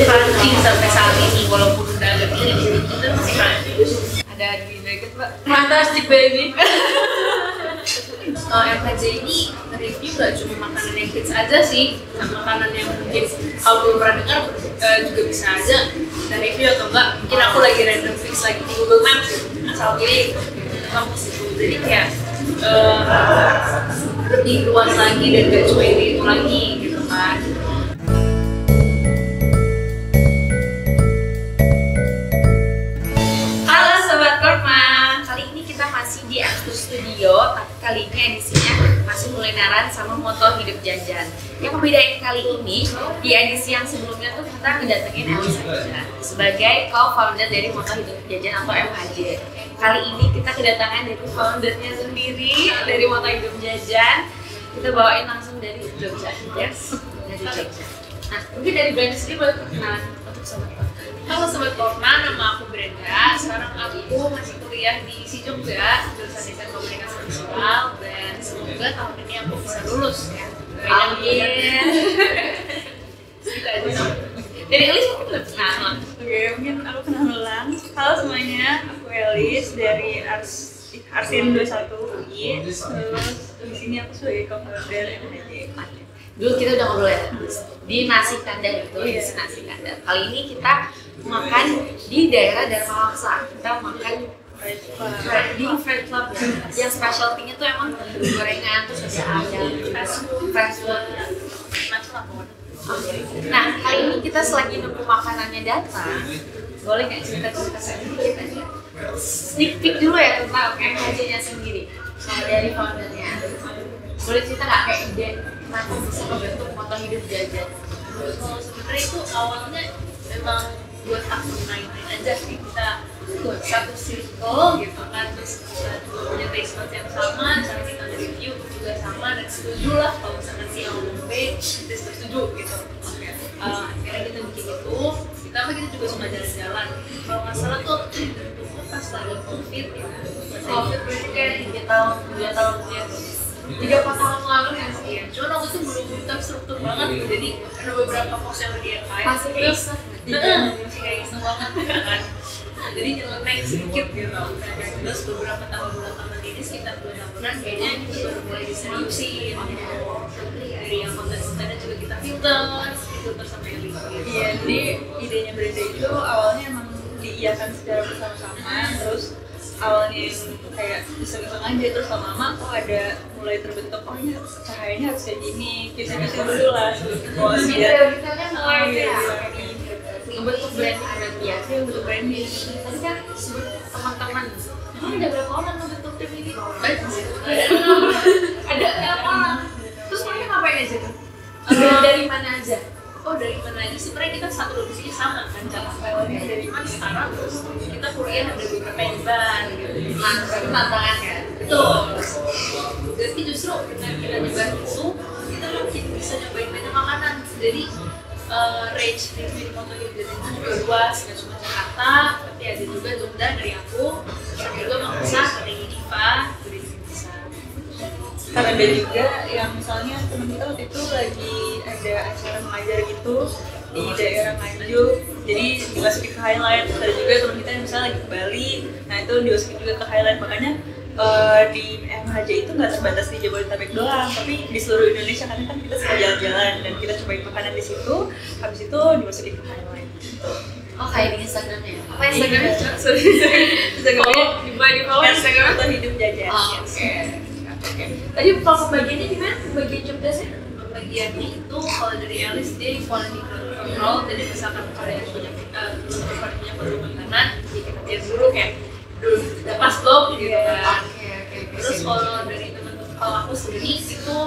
hunting sampai saat ini walaupun udah agak ini kita masih hunting. Ada di Nugget Mbak. Fantastic baby. MHJ ini review gak cuma makanan yang hits aja sih, makanan yang mungkin kalau belum pernah dengar juga bisa aja kita review atau enggak. Mungkin aku lagi random fix lagi di Google Maps gitu, asal pilih kampus itu. Jadi kayak lebih luas lagi dan gak cuma itu lagi gitu kan. Halo Sobat Korma, kali ini kita masih di Aku Studio, tapi kali ini edisinya masih kulineran sama moto hidup jajan. Yang membedain kali ini, di edisi yang sebelumnya tuh kita ngedatengin Elisa sebagai co-founder dari moto hidup jajan atau MHJ. Kali ini kita kedatangan dari foundernya sendiri dari moto hidup jajan. Kita bawain langsung dari Jogja, yes, dari Jogja. Nah, mungkin dari brand sendiri boleh perkenalan untuk Sobat Korma. Halo Sobat Korma, nama aku Brenda. Sekarang aku masih kuliah di ISI Jogja, jurusan Desain Komunikasi Visual, dan semoga tahun ini aku bisa lulus ya. Amin. Gitu aja sih. Dari Elis mungkin lebih kenal. Oke, mungkin aku kenal ulang. Halo semuanya, aku Elis dari Arsin 21 UI. Terus di sini aku sebagai co-founder MHJ. Dulu kita udah ngobrol ya di nasi kandar itu, di nasi kandar. Kali ini kita makan di daerah Dharma Wangsa. Kita makan di Fried Club ya. Yang specialty-nya tuh emang gorengan, terus ada ayam, fresh food, macam apa. Nah, kali ini kita selagi nunggu makanannya datang, boleh nggak cerita-cerita sedikit aja? Sneak peek dulu ya tentang MHJ-nya sendiri, dari foundernya. Boleh cerita nggak kayak ide kenapa bisa membentuk moto hidup jajan? Kalau sebenarnya itu awalnya memang buat aku main-main aja sih, kita satu circle gitu kan, terus kita punya taste buds yang sama, cara kita review juga sama dan setuju lah kalau misalkan si A ngomong B, kita setuju gitu. Akhirnya kita bikin itu, ditambah kita juga suka jalan-jalan. Kalau nggak salah tuh pas lagi COVID ya, COVID itu kayak 2 tahun ya. 3-4 tahun lalu ya. Iya, cuma waktu itu belum terstruktur banget gitu, jadi ada beberapa post yang di archive Masih terus iseng. kayak iseng banget kan. Jadi nyeleneh sedikit gitu. Terus beberapa tahun belakangan ini sekitar 2 tahunan kayaknya kita baru mulai diseriusin gitu. Dari yang konten-kontennya juga kita filter sama yang review. Iya, jadi idenya Brenda itu awalnya emang diiakan secara bersama-sama. Terus awalnya kayak iseng-iseng aja, terus lama-lama ada mulai terbentuk, oh ya cahayanya harus kayak gini, kisah-kisah dulu lah. Oh iya, Detailnya mulai ya. Ngebentuk brand ya, bentuk branding. Tadi kan teman-teman, ada berapa orang ngebentuk tim ini? Ada berapa orang? Terus mereka ngapain aja tuh? Dari mana aja? Oh, dari mana aja sebenarnya kita satu domisili sama kan, cara filenya dari mana sekarang, terus kita kuliah ada beberapa yang baru gitu. Nah, berarti tantangan ya? Betul. Jadi justru dengan kita nyebar itu, kita makin bisa nyobain banyak makanan. Jadi range review di moto hidup jajan itu juga luas, nggak cuma Jakarta, tapi ada juga Jogja dari aku, ada juga Makassar dari Diva, dari Indonesia. karena ada juga yang misalnya teman kita waktu itu lagi ada acara mengajar gitu di daerah Nganjuk, jadi dimasukin ke highlight. Terus ada juga teman kita yang misalnya lagi ke Bali, nah itu dimasukin juga ke highlight. Makanya di MHJ itu nggak terbatas di Jabodetabek doang, tapi di seluruh Indonesia, karena kan kita suka jalan-jalan dan kita cobain makanan di situ, habis itu dimasukin ke highlight. Oh, kayak di Instagramnya ya? Apa Instagramnya? Instagramnya di bawah Instagram? Moto hidup jajan. Oh, oke. Tadi kalau pembagiannya gimana? Pembagian job desk-nya? Bagiannya itu kalau dari Alice dia quality control, jadi misalkan ada yang punya produk makanan, dia dulu kayak udah pas belum gitu kan. Oke. Terus kalau dari teman-teman, kalau aku sendiri itu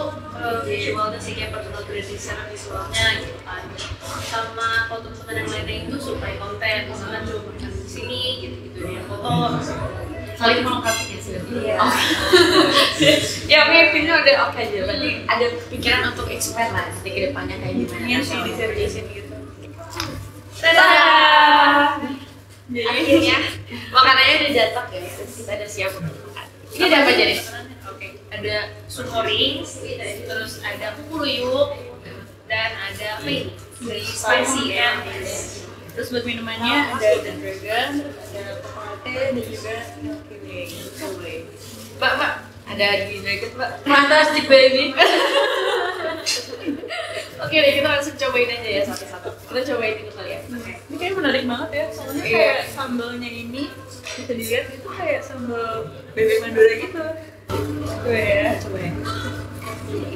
visualnya sih kayak personal branding secara visualnya gitu kan. Sama kalau teman-teman yang lainnya itu supply konten, misalkan coba makan di sini gitu-gitu dia foto. Saling melengkapi ya sudah. Iya. Ya oke, ini udah oke aja. Berarti ada pikiran untuk expand lah nanti ke depannya kayak gimana? Ingin sih diseriusin gitu. Tada! Jadi Akhirnya makanannya udah datang ya, terus kita udah siap untuk makan. Ini ada apa aja nih? Oke, ada sunhoring, terus ada puruyuk, dan ada apa ini? Very spicy ya. Terus buat minumannya ada The Dragon, ada Coconut dan juga Milky Way. Mbak, ada di Dragon, Mbak. Fantastic baby. Oke deh, kita langsung cobain aja ya satu-satu. Kita cobain itu kali ya. Ini kayaknya menarik banget ya, soalnya Iya. kayak sambalnya ini bisa dilihat itu kayak sambal bebek Madura gitu. Coba ya. Coba ya.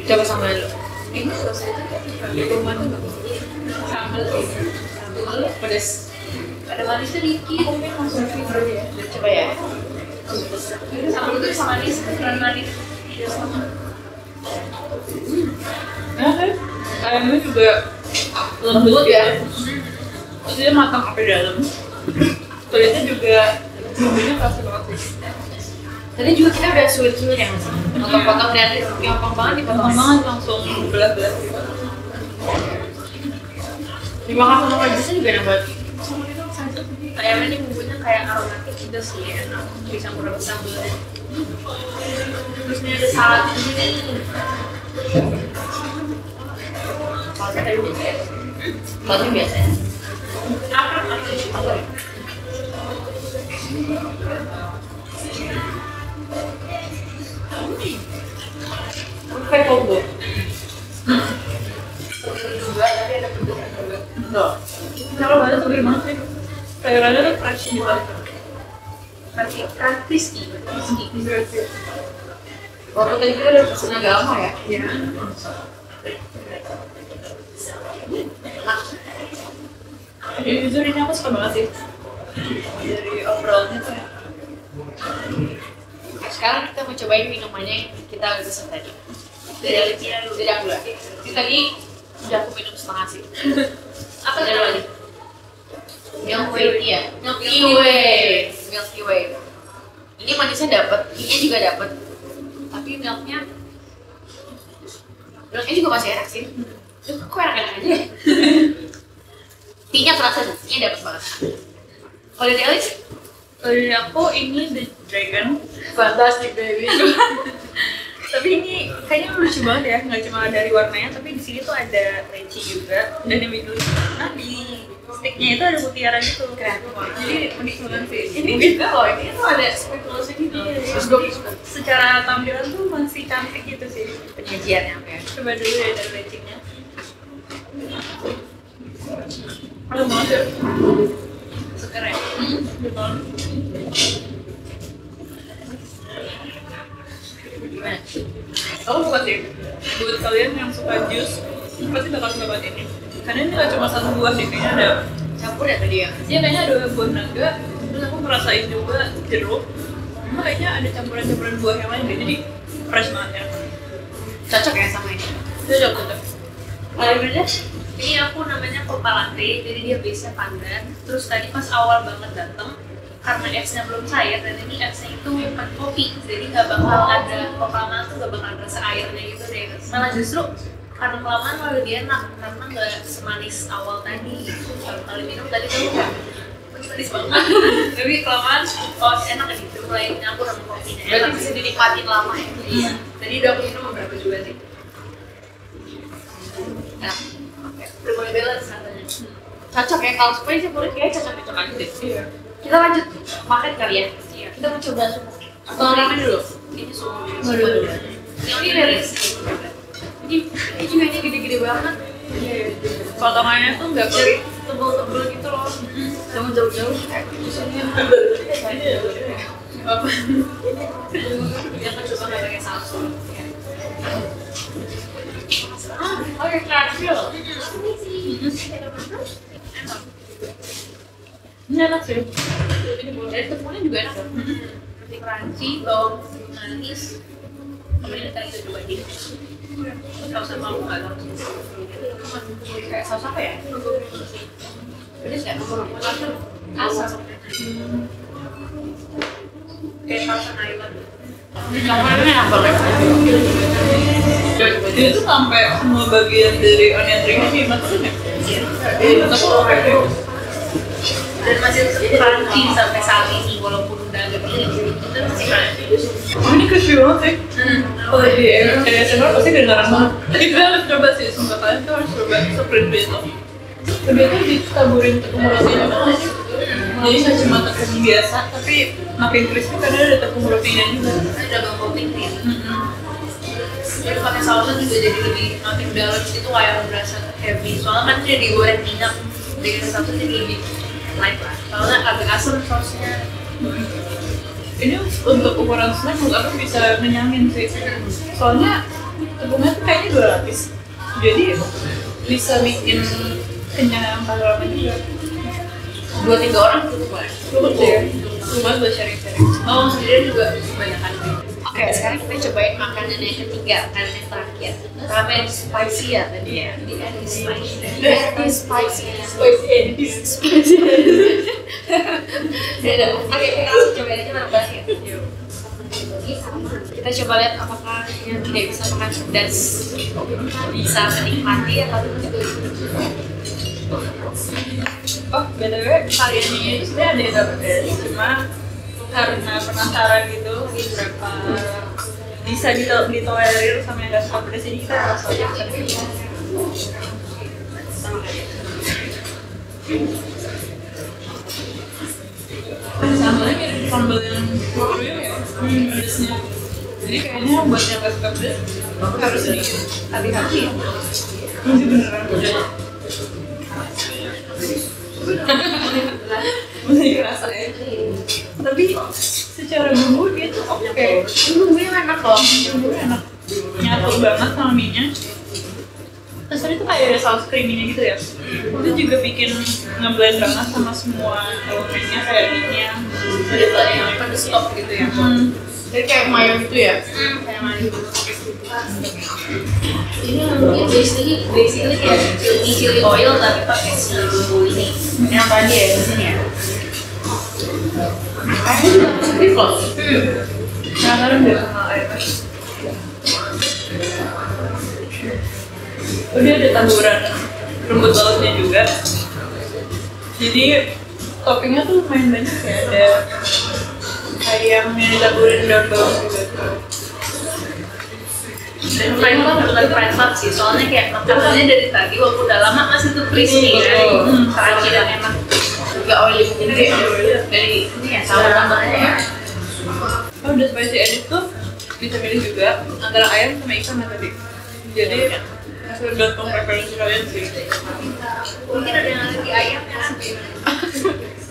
Coba sama dulu. Ini sausnya kayak tomat tuh sambal Pedas. Ada manisnya dikit. mungkin langsung finger ya. Coba ya. Sambal itu sama manis, beneran manis. Nah, ayamnya juga lembut ya. Terus dia matang sampai dalam. Kulitnya juga bumbunya kerasa banget sih. Tadi juga kita udah suwir-suwir ya mas. Potong-potong dan gampang banget dipotong. Potong banget langsung belah-belah. Dimakan sama jusnya juga enak banget. Ayamnya ini bumbunya kayak aromatik gitu sih, enak. Dicampur sama sambalnya. Terus ini ada salad ini. Saladnya tadi biasa ya. Saladnya biasa ya. Apa? Kayak combo. Juga tapi ada pedasnya juga. Tuh. Kalau banget seger banget sih. Sayurannya tuh fresh gitu. Tapi kan crispy. Waktu tadi kita udah pesen agak lama ya. Iya. Jujur ini aku suka banget sih. Dari overallnya tuh. Sekarang kita mau cobain minumannya yang kita udah pesen tadi. Dari aku dulu. Ini tadi udah aku minum setengah sih. Apa Ada namanya? lagi? Milky Way ya. Milky Way. Ini manisnya dapet, tea-nya juga dapet. Tapi milknya juga masih enak sih. Kok enak-enak aja ya? Tea-nya kerasa tuh, tea-nya dapet banget. Kalau dari Alice? Kalau dari aku ini The Dragon. Fantastic baby. Tapi ini kayaknya lucu banget ya, nggak cuma dari warnanya, tapi di sini tuh ada leci juga dan di middle. Nah di sticknya itu ada mutiara gitu. Kreatif banget. Jadi unik banget sih. Ini juga loh, ini tuh ada spekulasi gitu. Terus gue Secara tampilan tuh masih cantik gitu sih. penyajiannya apa ya? Coba dulu ya dari lecinya. Aduh banget ya. Seger ya? Betul. Gimana? Aku suka sih. Buat kalian yang suka jus, pasti bakal suka banget ini. Karena ini nggak cuma satu buah deh, kayaknya ada. Campur ya tadi ya? Iya kayaknya ada buah naga, terus aku ngerasain juga jeruk. Cuma kayaknya ada campuran-campuran buah yang lain deh, jadi fresh banget ya. Cocok ya sama ini? Cocok. Kalau beda? Ini aku namanya Copa Latte, jadi dia base-nya pandan. Terus tadi pas awal banget dateng, karena es-nya belum cair dan ini es-nya itu bukan kopi, jadi nggak bakal ada kelamaan tuh nggak bakal ada rasa airnya gitu deh. Malah justru karena kelamaan malah lebih enak karena nggak semanis awal tadi. Kalau kali minum tadi tuh manis banget, tapi kelamaan oh enak gitu, mulai nyampur sama kopinya. Berarti Enak bisa sih. dinikmatin lama ya? Iya. Tadi udah aku minum beberapa juga sih. Enak. Udah mulai balance katanya. Cocok ya, kalau supaya sih boleh kayaknya cocok-cocok aja deh. Iya. Kita lanjut makan kali ya? Iya. Kita mau coba sup. Atau ramen dulu? Ini semua Dulu. ini beres. Ini juga ini gede-gede banget. Potongannya tuh nggak perih. Tebel-tebel gitu loh. Jangan jauh-jauh kayak di sini. Apa? Dia kan coba nggak pakai saus. Oke, kacil. Ini enak sih. Dari tepungnya juga enak ya? Nanti crunchy, bawang manis. Kemudian tadi kita coba di saus sama aku nggak tahu. Kayak saus apa ya? Pedes nggak? Asam. Kayak saus Thailand. Campurannya enak banget. Dia tuh sampai semua bagian dari onion ringnya dimasukin ya? Iya, tapi oke. Dan masih crunchy sampai saat ini walaupun udah agak dingin itu masih crunchy. Oh, ini crispy banget sih. Kalau di ASMR pasti kedengaran banget. Kita harus coba sih, sumpah kalian tuh harus coba se-crispy itu. Udah tuh ditaburin tepung roti juga nggak sih? Jadi nggak cuma tepung biasa, tapi makin crispy karena ada tepung rotinya juga. Ada double coating nih. Jadi pakai sausnya juga jadi lebih makin dalam gitu, kayak berasa heavy. Soalnya kan dia digoreng minyak dengan sausnya jadi lebih light lah. Soalnya agak asam sausnya. Ini untuk ukuran snack menurut aku bisa ngenyangin sih. Soalnya tepungnya tuh kayaknya 2 lapis. Jadi bisa bikin kenyang paling lama juga. 2-3 orang cukup lah. Cukup sih ya. Lumayan buat sharing-sharing. Oh, sendiri juga kebanyakan. Oke, sekarang kita cobain makanan yang ketiga, makanan yang terakhir. Ramen spicy ya tadi ya. The end is spicy. The end is spicy. Spicy. Ya, oke, kita langsung cobain aja bareng-bareng ya. Kita coba lihat apakah yang tidak bisa makan pedas bisa menikmati atau tidak. Oh, BTW kalian ini sebenarnya ada yang dapat ya, cuma karena penasaran gitu berapa bisa ditolerir sama yang gak suka pedas, ini kita rasa aja sambalnya kayak sambal yang korea ya, pedasnya. Jadi kayaknya buat yang gak suka pedas harus sedikit hati-hati ya. Ini beneran pedas. Mulai ngerasain. Tapi secara bumbu dia tuh oke. Bumbunya enak loh. Bumbunya enak. Nyatu banget sama mie-nya. Terus tadi tuh kayak ada saus creamy-nya gitu ya. Itu juga bikin ngeblend banget sama semua elemennya, kayak mie-nya. Ada yang pada stop gitu ya. Jadi kayak mayo gitu ya. Kayak manis. Ini mungkin basically kayak chili oil tapi pakai si bumbu ini. Yang tadi ya di sini ya. Kayaknya juga masih kok. Penasaran deh sama airnya. Udah ada taburan rumput lautnya juga. Jadi toppingnya tuh lumayan banyak ya. Ada ayam yang ditaburin daun bawang juga. Dan fried love bukan fried love sih, soalnya kayak makanannya dari tadi walaupun udah lama masih tuh crispy kan, crunchy dan enak. Juga oily gede dari ini ya tambah-tambahnya ya. Oh, udah spicy edit tuh bisa pilih juga antara ayam sama ikan ya tadi. Jadi tergantung preferensi kalian sih. Mungkin ada yang lagi ayam ya.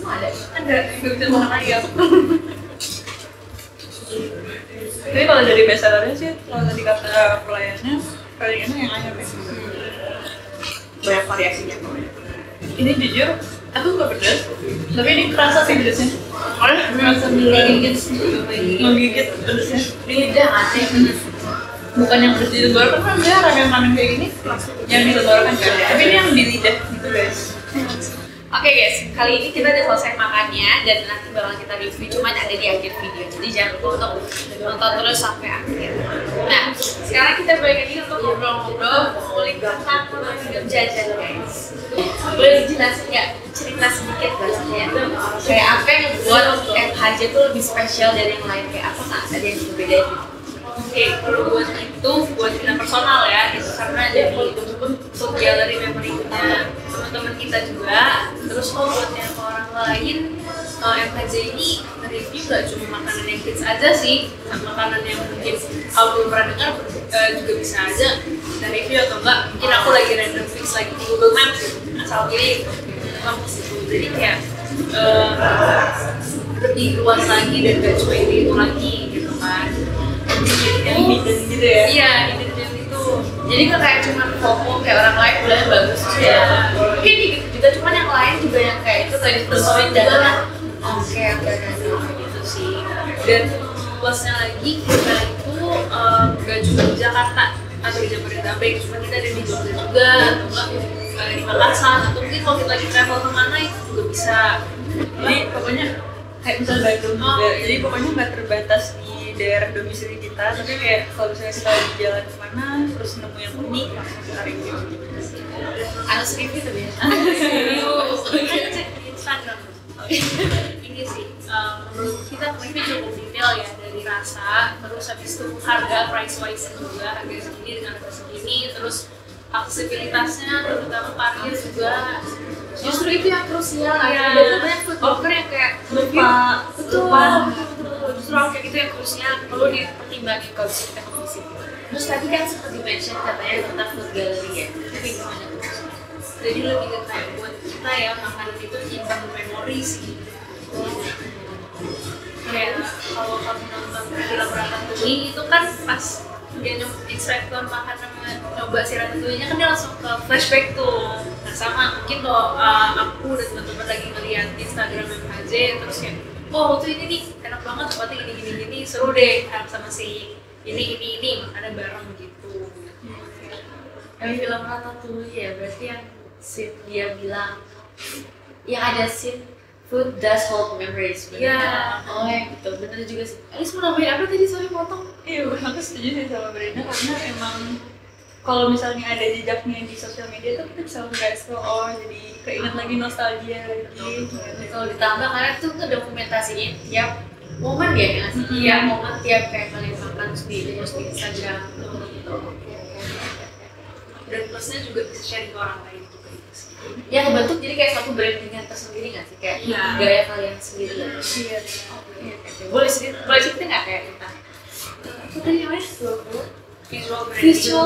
Ada. Ada yang bisa makan ayam. Tapi kalau dari bestsellernya sih, kalau tadi kata pelayannya, paling enak yang ayam ya. Banyak variasinya. Ini jujur, aku suka pedas, tapi ini kerasa sih pedasnya. Merasa menggigit, Menggigit pedasnya. lidah nggak sih? Bukan yang pedas di tenggorokan, kan dia ramen-ramen kayak gini yang di tenggorokan kan. Tapi ini yang di lidah gitu guys. Oke guys, kali ini kita udah selesai makannya dan nanti bakal kita review, cuman ada di akhir video. Jadi jangan lupa untuk nonton terus sampai akhir. Nah, sekarang kita balik lagi untuk ngobrol-ngobrol ngulik tentang hidup jajan guys. Boleh dijelasin nggak cerita sedikit bahasanya? Kayak apa yang buat FHJ tuh lebih spesial dari yang lain? Kayak apa nggak ada yang berbeda gitu? Oke, kalau buat itu buat kita personal ya, itu karena dari sosial dari memorinya teman-teman kita juga. Terus kalau buat yang orang lain, FHJ ini review nggak cuma makanan yang hits aja sih, makanan yang mungkin aku belum pernah dengar juga bisa aja kita review atau enggak. Mungkin aku lagi random fix lagi di Google Maps, asal pilih kampus itu. Jadi kayak lebih luas lagi dan gak cuma itu lagi gitu kan. Yang hidden gitu ya. Iya, hidden itu. Jadi nggak kayak cuma foto kayak orang lain bilangnya bagus ya. Mungkin gitu juga, cuman yang lain juga yang kayak itu tadi tersoin dan oke Gitu sih. Dan plusnya lagi kita itu gak cuma di Jakarta atau di Jabodetabek, cuma kita ada di Jogja juga atau enggak di Makassar atau mungkin kalau kita lagi travel kemana itu juga bisa. Jadi pokoknya kayak misal Bandung juga. Jadi pokoknya nggak terbatas di daerah domisili kita, tapi kayak kalau misalnya kita lagi jalan kemana terus nemu yang unik langsung kita review. harus review tuh ya. Cek di Instagram. Ini sih menurut kita ini cukup detail ya, dari rasa, terus habis itu harga price wise juga, harga segini dengan harga segini, terus aksesibilitasnya terutama parkir juga Justru itu yang krusial. Iya. Ada banyak food blogger yang kayak lupa. betul. Justru hal kayak gitu yang krusial perlu dipertimbangkan kalau bisa kita ke situ. Terus tadi kan sempat di-mention katanya tentang food gallery ya. Tapi gimana tuh? jadi lebih ke kayak buat kita ya makanan itu nyimpan memori sih. Kayak kalau kamu nonton film Ratatouille itu kan pas dia inspektor makan sama nyoba si Ratatouille-nya kan dia langsung ke flashback tuh. Nah sama mungkin kalau aku dan teman-teman lagi ngeliat Instagram MHJ terus kayak oh tuh ini nih enak banget tempatnya gini seru deh sama si ini makannya bareng gitu. Yang film Ratatouille ya berarti yang scene dia bilang yang ada scene food does hold memories. Iya. Oh ya gitu, bener juga sih. Alis mau nambahin apa tadi soalnya potong? Iya, aku setuju sih sama Brenda karena emang kalau misalnya ada jejaknya di sosial media tuh kita bisa nge-scroll jadi keinget lagi nostalgia lagi. Kalau ditambah karena tuh ngedokumentasiin tiap momen ya nggak sih? Tiap momen tiap kayak kalian makan terus di Instagram gitu. Dan plusnya juga bisa sharing ke orang lain juga gitu sih. Ya kebentuk jadi kayak satu brandingan tersendiri nggak sih? Kayak Iya. gaya kalian sendiri ya. Iya. Boleh cerita nggak kayak kita? Apa tadi namanya? Visual Visual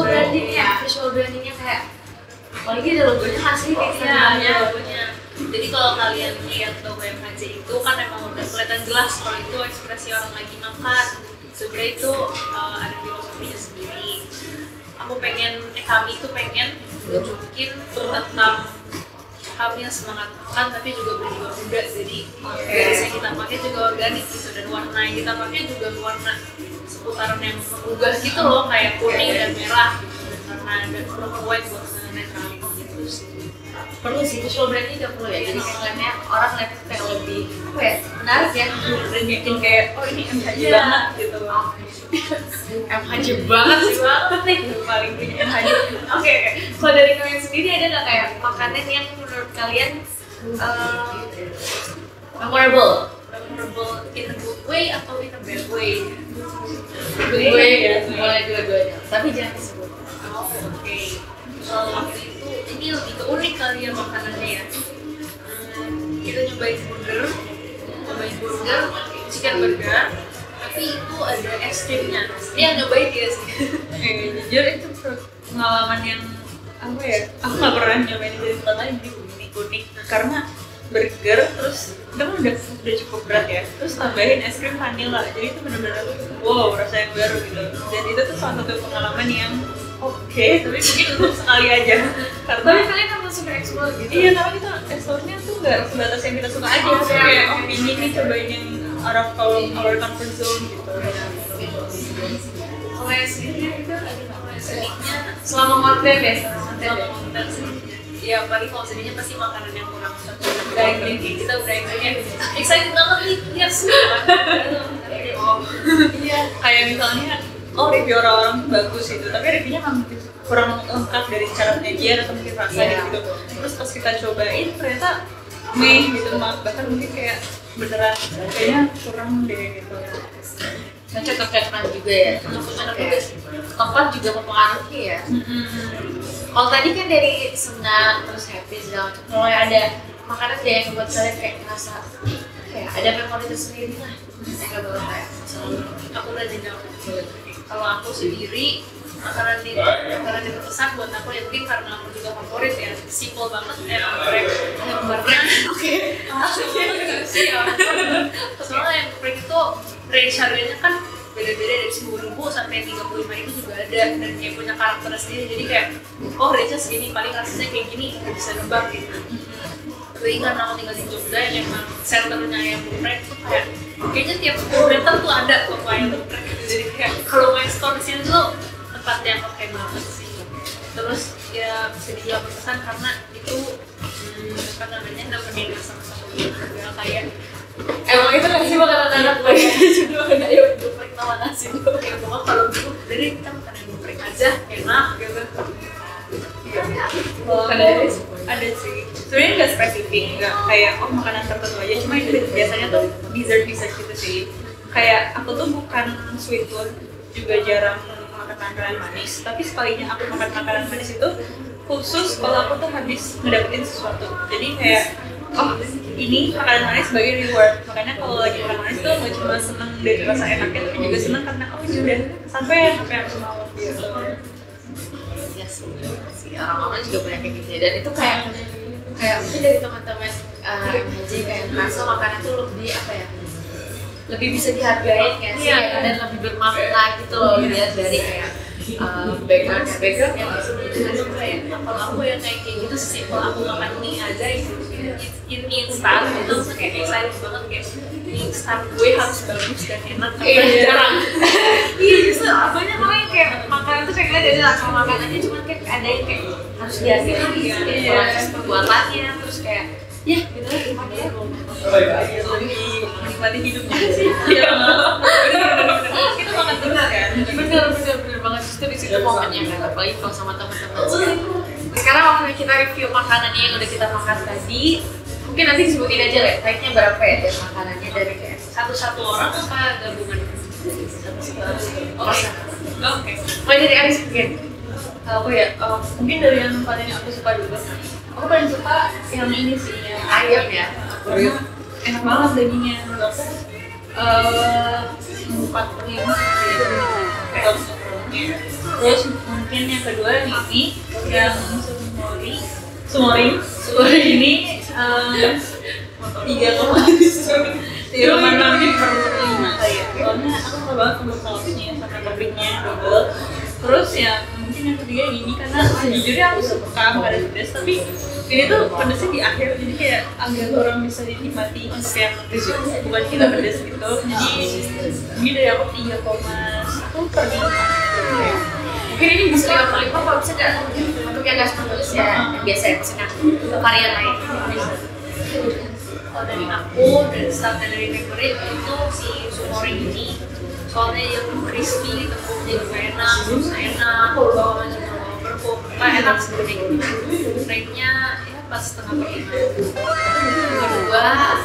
brandingnya kayak apalagi ada logonya asli kayak Iya, logonya. Jadi kalau kalian lihat logo MHJ itu kan emang udah kelihatan jelas kalau itu ekspresi orang lagi makan. Sebenarnya itu ada filosofinya sendiri. Kami itu pengen nunjukin tentang kami yang semangat makan tapi juga berjiwa muda. Jadi garis yang kita pakai juga organik gitu dan warna yang kita pakai juga warna seputaran yang menggugah gitu loh kayak kuning dan merah gitu. Dan karena ada proper white buat netralin gitu sih. perlu sih visual branding udah perlu ya. Jadi kayaknya orang lihatnya kayak lebih apa ya menarik ya. Dan bikin kayak oh ini MHJ banget gitu. MHJ banget sih banget nih. Paling punya MHJ. Oke, kalau dari kalian sendiri ada nggak kayak makanan yang menurut kalian memorable In a good way atau in a bad way? good way ya, boleh dua-duanya. Tapi jangan disebut. Oh, oke. Kalau waktu itu ini lebih ke unik kali ya makanannya ya. Kita nyobain burger, chicken burger, tapi itu ada es krimnya. Ini yang nyobain dia sih. Jujur itu pengalaman yang apa ya? Aku nggak pernah nyobain itu di tempat lain jadi unik karena burger terus itu kan udah cukup berat ya. Terus tambahin es krim vanilla. Jadi itu benar-benar wow rasa yang baru gitu. Dan itu tuh salah satu pengalaman yang oke, tapi mungkin untuk sekali aja. Karena Tapi kalian kan suka explore gitu. iya, karena kita explore-nya tuh nggak sebatas yang kita suka aja. Kayak oh ini nih cobain yang out of our comfort zone gitu. Kalau yang sendiri itu ada nggak? Sedihnya Selama konten ya, kalau konten sih. Ya paling kalau sedihnya pasti makanan yang kurang cocok. Kita udah yang excited banget nih lihat semua. Oh iya, kayak misalnya oh review orang-orang tuh bagus gitu, tapi reviewnya kan kurang lengkap dari cara penyajian atau mungkin rasa gitu. Terus pas kita cobain ternyata meh gitu, bahkan mungkin kayak beneran kayaknya kurang deh gitu. cocok-cocokan juga ya. Tempat juga mempengaruhi ya. Kalau tadi kan dari senang terus happy segala macam. Kalau ada makanan deh yang buat kalian kayak ngerasa kayak ada memori tersendiri lah. Saya nggak bakal kayak selalu. Aku udah jawab. Kalau aku sendiri makanan yang berkesan buat aku ya mungkin karena aku juga favorit ya simple banget gambarnya oke soalnya yang geprek itu range harganya kan beda-beda dari 10.000 sampai 35.000 juga ada dan kayak punya karakter sendiri jadi kayak oh range-nya segini paling rasanya kayak gini nggak bisa nebak gitu tapi karena aku tinggal di Jogja yang emang centernya ayam geprek tuh kayak kayaknya tiap 10 meter tuh ada toko ayam geprek gitu jadi kayak kalau main store di sini tuh tempat yang oke banget sih. Terus ya bisa dibilang berkesan karena itu apa namanya nemenin sama-sama juga kayak Emang itu kan sih makanan anak gue juga ada yang geprek sama nasi tuh. kayak pokoknya kalau dulu dari kita makan yang geprek aja enak gitu. Ada sih. Sebenarnya nggak spesifik, nggak kayak oh makanan tertentu aja. Cuma itu biasanya tuh dessert gitu sih. Kayak aku tuh bukan sweet tooth, juga jarang makan makanan manis, tapi sekalinya aku makan makanan manis itu khusus kalau aku tuh habis ngedapetin sesuatu. Jadi kayak ini makanan manis sebagai reward. Makanya kalau lagi makan manis tuh gak cuma seneng dari rasa enaknya, tapi juga seneng karena ini udah sampai apa yang aku mau gitu. Ya sih, orang-orang juga banyak kayak gitu ya. Dan itu kayak mungkin dari teman-teman MHJ kayak merasa makanan tuh lebih apa ya, lebih bisa dihargai kan sih, dan lebih bermakna gitu loh, lihat dari kayak background yang masuk kayak kalau aku yang kayak gitu sih, kalau aku makan mie aja ini instan itu kayak excited banget, kayak ini instan gue harus bagus dan enak, tapi jarang. Iya, justru banyak orang yang kayak makanan tuh kayak dari rasa makanannya, cuman kayak ada yang kayak harus dihargai proses perbuatannya, terus kayak ya gitu lah gimana ya, lebih menikmati hidupnya sih. Iya, kita makan terus kan. Bener banget, justru di situ momennya kan, apalagi kalau sama teman-teman. Sekarang waktunya kita review makanannya yang udah kita makan tadi. Mungkin nanti disebutin aja lah, naiknya berapa ya dari makanannya, dari kayak satu orang apa gabungan? Oke. Mulai dari Aris mungkin. Aku ya, mungkin dari yang paling aku suka juga. Aku paling suka yang ini sih, yang Ayam ya. enak banget dagingnya. Menurut aku 45 gitu. Terus mungkin yang kedua ini yang sumori ini 3,6 per 5 kayak. Soalnya aku suka banget sama sausnya sama toppingnya double. Terus yang mungkin yang ketiga ini karena sejujurnya aku suka makanan pedas, tapi ini tuh pedasnya di akhir, jadi kayak agak orang bisa dinikmati untuk yang bukan kita pedas gitu. Jadi ini dari aku 3,1 per 5. Mungkin ini bisa 55, kalau bisa nggak untuk yang nggak suka pedas ya, yang biasa ya, maksudnya varian lain. Kalau dari aku, dari start dari favorite itu si sumori ini, soalnya dia tuh crispy, tepungnya juga enak, terus enak, bawangnya juga bawang kerupuk, enak sebenarnya gitu. Rate-nya ya pas setengah per 5. Kedua,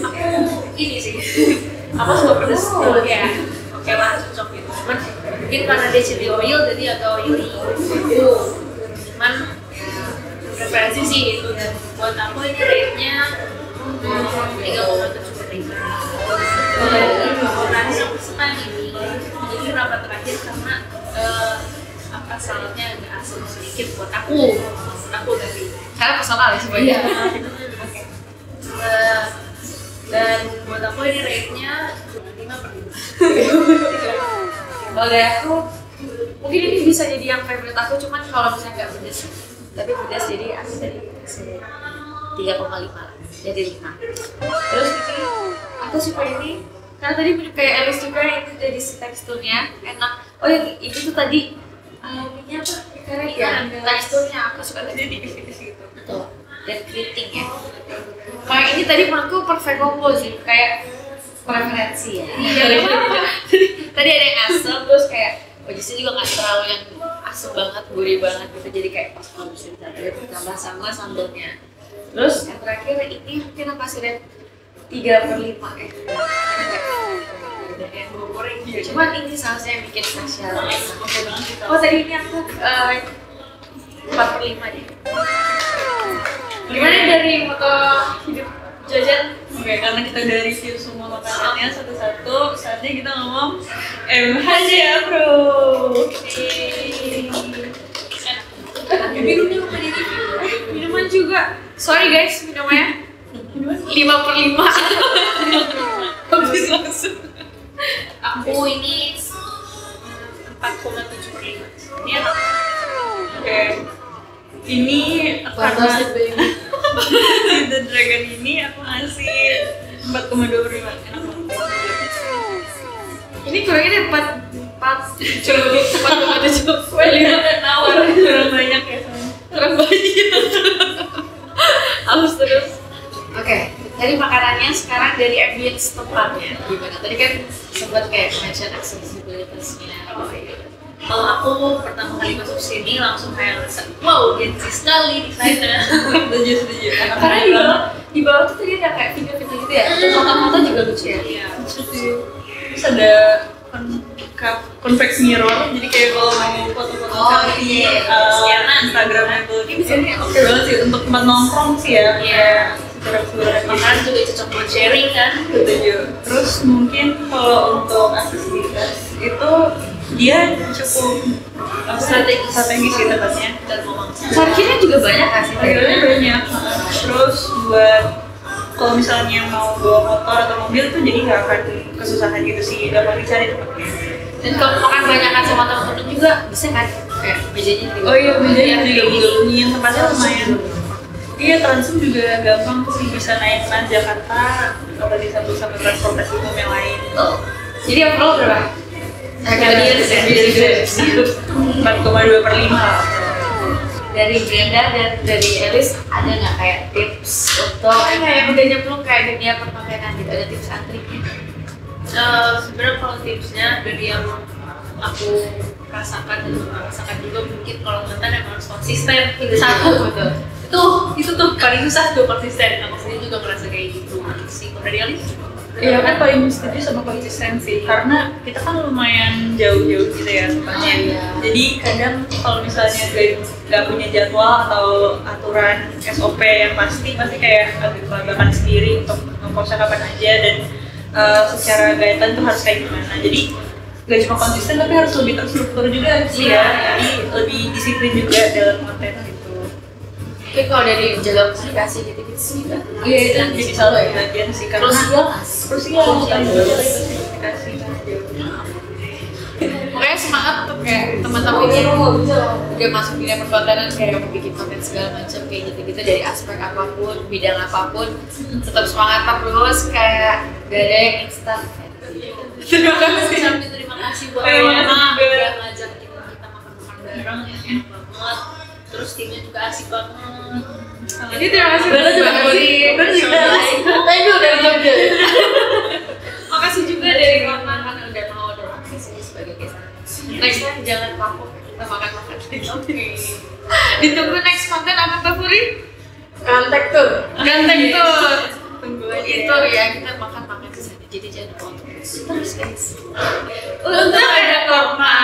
aku ini sih, aku suka pedas tuh ya, oke lah cocok gitu. Cuman mungkin karena dia chili oil jadi agak oily, cuman preferensi sih gitu. Dan buat aku ini rate-nya 3,75. Kalau nasi aku suka ini, jadi kenapa terakhir karena apa saladnya agak asin sedikit buat aku tadi. Karena personal ya semuanya. Oke. Dan buat aku ini rate-nya 5 per 5. Kalau dari aku, mungkin ini bisa jadi yang favorite aku, cuman kalau misalnya nggak pedas, tapi pedas jadi aku dari 3,5 lah, jadi 5. Terus ini, aku suka ini, karena tadi mirip kayak Alice juga, itu dari teksturnya enak. Oh yang itu tuh tadi, ini apa? Karena ya, teksturnya aku suka tadi tipis-tipis gitu. Betul, dan keriting ya. Kayak ini tadi menurutku perfect combo sih, kayak preferensi ya. Tadi ada yang asam, terus kayak justru juga nggak terlalu yang asam banget, gurih banget gitu, jadi kayak pas ngabisin sate ditambah sama sambalnya. Terus yang terakhir ini mungkin aku kasih rate 3 per 5 ya. Dan yang goreng, cuman ini sausnya yang bikin spesial. Oh tadi ini aku 4 per 5 deh. Gimana dari moto hidup jajan? Oke, karena kita udah review semua makanannya satu-satu, saatnya kita ngomong MHJ ya bro. Minumnya lupa di review. Minuman juga. Sorry guys, minumannya 5 per 5. Habis langsung. Aku ini 4,7 per 5. Ini enak. Oke. Ini karena The Dragon ini aku ngasih 4,25. Enak banget. Ini kurangnya deh 4,7. Nawar kurang banyak ya. Kurang banyak. Halus terus. Oke, dari makanannya sekarang dari ambience tempatnya gimana? Tadi kan sempat kayak mention aksesibilitasnya. Kalau aku pertama kali masuk sini langsung kayak ngerasa wow, gengsi sekali di sana. Setuju. Karena di bawah tuh tadi ada kayak video-video gitu ya. Foto-foto juga lucu ya. Iya, Terus ada convex mirror, jadi kayak kalau mau foto-foto selfie Instagramnya tuh ini bisa nih oke banget sih untuk tempat nongkrong sih ya. Secara keseluruhan makanan juga cocok buat sharing kan. setuju. Terus mungkin kalau untuk aksesibilitas itu dia cukup strategis sih tempatnya Dan memangsa. Parkirnya juga banyak kan sih? parkirnya banyak. Terus buat kalau misalnya mau bawa motor atau mobil tuh jadi nggak akan kesusahan gitu sih, gampang dicari tempatnya. Dan kalau makan banyakan sama temen-temen juga bisa kan? Kayak mejanya juga. Oh iya, mejanya juga begini, tempatnya lumayan. Iya, Transum juga gampang sih, bisa naik Transjakarta atau disambung sama transportasi umum yang lain. Oh, jadi overall berapa? Jadi 4,2/5 lah. Dari Brenda dan dari Elis ada nggak kayak tips untuk kayak udah nyemplung kayak dunia permakanan gitu, ada tips and triknya? Sebenarnya kalau tipsnya dari yang aku rasakan dan merasakan juga mungkin kalau mantan emang harus konsisten. Satu itu tuh paling susah tuh konsisten. Aku sendiri juga merasa kayak gitu sih. Kalau dari Alis? Iya, aku paling setuju sama konsistensi karena kita kan lumayan jauh-jauh gitu ya tempatnya. Jadi kadang kalau misalnya nggak punya jadwal atau aturan SOP yang pasti kayak agak kelabakan sendiri untuk ngekosnya kapan aja dan secara guideline tuh harus kayak gimana. Jadi nggak cuma konsisten tapi harus lebih terstruktur juga sih ya. Jadi lebih disiplin juga dalam konten gitu. Oke, kalau dari jaga komunikasi gitu sih kan? Iya, itu jadi salah satu bagian sih karena krusial komunikasi. Makanya semangat untuk kayak teman-teman ini udah masuk dunia perkontenan kayak mau bikin konten segala macam kayak gitu-gitu dari aspek apapun, bidang apapun, tetap semangat terus kayak gak ada yang instan. Terima kasih buat Mama udah ngajak kita makan bareng, enak banget. Terus timnya juga asik banget. Jadi terima kasih banget Thank you dari Jogja. Makasih juga dari Mama karena udah mau dorong sini sebagai guest. Next time jangan kapok, kita makan-makan lagi. Oke. Ditunggu next konten apa tuh Puri? Ganteng tuh. Tunggu aja. Itu ya kita makan-makan di sana. Jadi jangan lupa untuk terus guys. Untuk ada Korma.